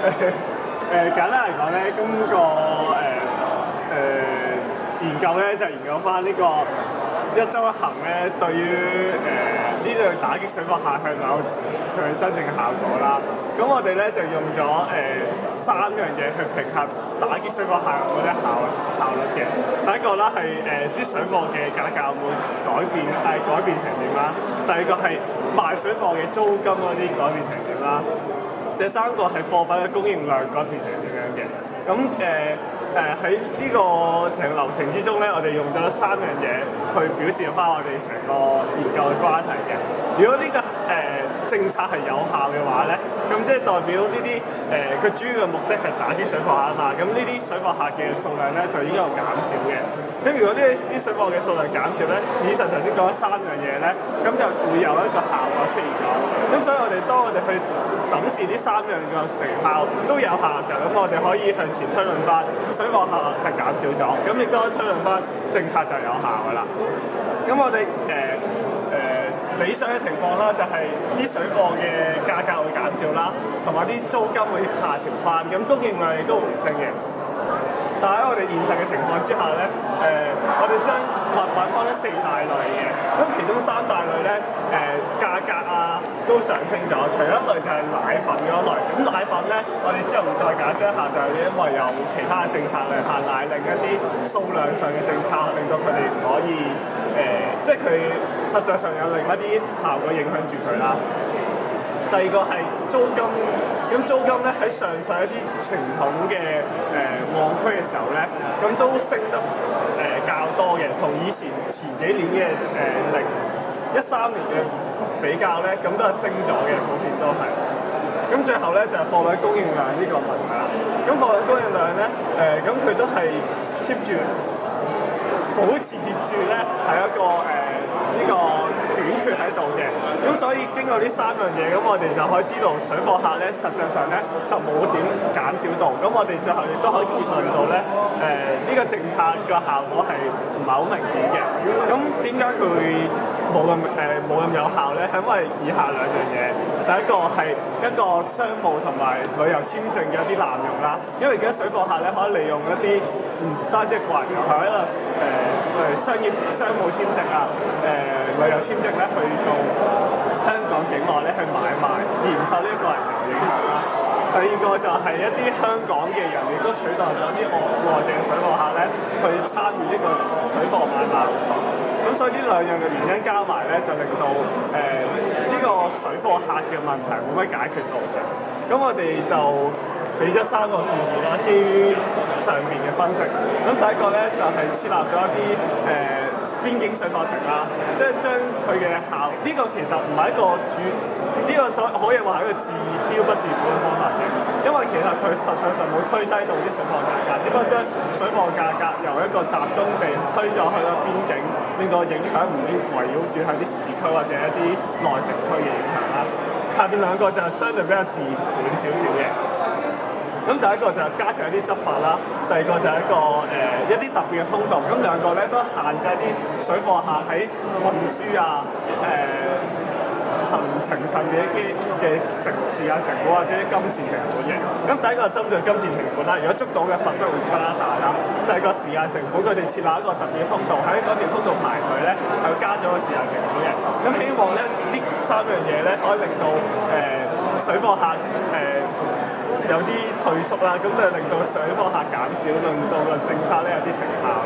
簡單嚟講咧，咁、個研究咧就研究翻呢個一周一行咧，對於呢度打擊水貨客係咪有佢真正嘅效果啦？咁我哋咧就用咗3樣嘢去評核打擊水貨客有冇啲效率嘅。第一個啦係啲水貨嘅價格會改變成點啦。第二個係賣水貨嘅租金嗰啲改變成點啦。第三個係貨品嘅供應量改變成點樣嘅。咁喺呢個成個流程之中咧，我哋用咗3樣嘢去表示翻我哋成個研究嘅關係嘅。如果呢個政策係有效嘅話咧，咁即係代表呢啲佢主要嘅目的係打擊水貨客啊嘛。咁呢啲水貨客嘅數量咧就應該有減少嘅。咁如果呢啲水貨嘅數量減少咧，以上頭先講咗3樣嘢咧，咁就會有一個效果出現咗。咁所以當我哋去審視呢3樣嘅成效都有效嘅時候，咁我哋可以向前推論翻水貨客係減少咗，咁亦都可以推論翻政策就有效㗎啦。咁我哋理想嘅情況啦，就係啲水貨嘅價格會減少啦，同埋啲租金會下調翻，咁供應量亦都回升嘅。但喺我哋現實嘅情況之下咧，我哋將物品分咗4大類嘅，咁其中3大類咧，價格啊都上升咗。除咗一類就係奶粉嗰類，咁奶粉咧，我哋之後會再解釋一下，就係因為有其他政策嚟限奶，令一啲數量上嘅政策，令到佢哋唔可以即係佢實際上有另一啲效果影響住佢啦。第二個係租金，咁租金咧喺上世一啲傳統嘅旺區嘅時候咧，咁都升得較多嘅，同以前幾年嘅2013年嘅比較咧，咁都係升咗嘅，普遍都係。咁最後咧就係貨品供應量呢個問題啦。咁貨品供應量咧，咁佢都係 keep 住保持住咧，係一個呢個短缺喺度嘅。咁所以經過呢3樣嘢，咁我哋就可以知道水貨客咧，實際上咧就冇點減少到。咁我哋最後亦都可以結論到咧，呢個政策個效果係唔係好明顯嘅。咁點解佢會冇咁有效咧？係因為以下2樣嘢。第一個係一個商務同埋旅遊簽證嘅一啲濫用啦。因為而家水貨客咧可以利用一啲唔單止係個人遊，係一個商務簽證啊，旅遊簽證咧去到香港境內咧去買賣，而唔受呢個人遊影響啦。第二個就係一啲香港嘅人亦都取代咗啲外地嘅水貨客咧去參與呢個水貨買賣活動。咁所以呢2樣嘅原因加埋咧，就令到呢個水貨客嘅問題冇乜解決到嘅。咁我哋就俾咗3個建議啦，基於上面嘅分析。咁第一個咧就係設立咗一啲邊境水貨城啦，即係將佢嘅呢個其實唔係一個可以話係一個治標不治本嘅方法嘅，因為其實佢實際上冇推低到啲水貨價格，只不過將水貨價格由一個集中地推咗去咗邊境，令到影響唔圍繞住喺啲市區或者一啲內城區嘅影響啦。下邊2個就係相對比較治本少少嘅。咁第一個就係加強一啲執法啦，第二個就係一啲特別嘅通道。咁2個咧都限制啲水貨客喺運輸啊、行程上嘅城市啊成本或者金錢成本嘅。咁第一個係針對金錢成本啦，如果捉到嘅罰則會加大啦。第二個時間成本，佢哋設立一個特別嘅通道，喺嗰條通道排隊咧係會加咗個時間成本嘅。咁希望咧呢3樣嘢咧可以令到水貨客有啲退縮啦，咁就令到水貨客減少，令到個政策咧有啲成效。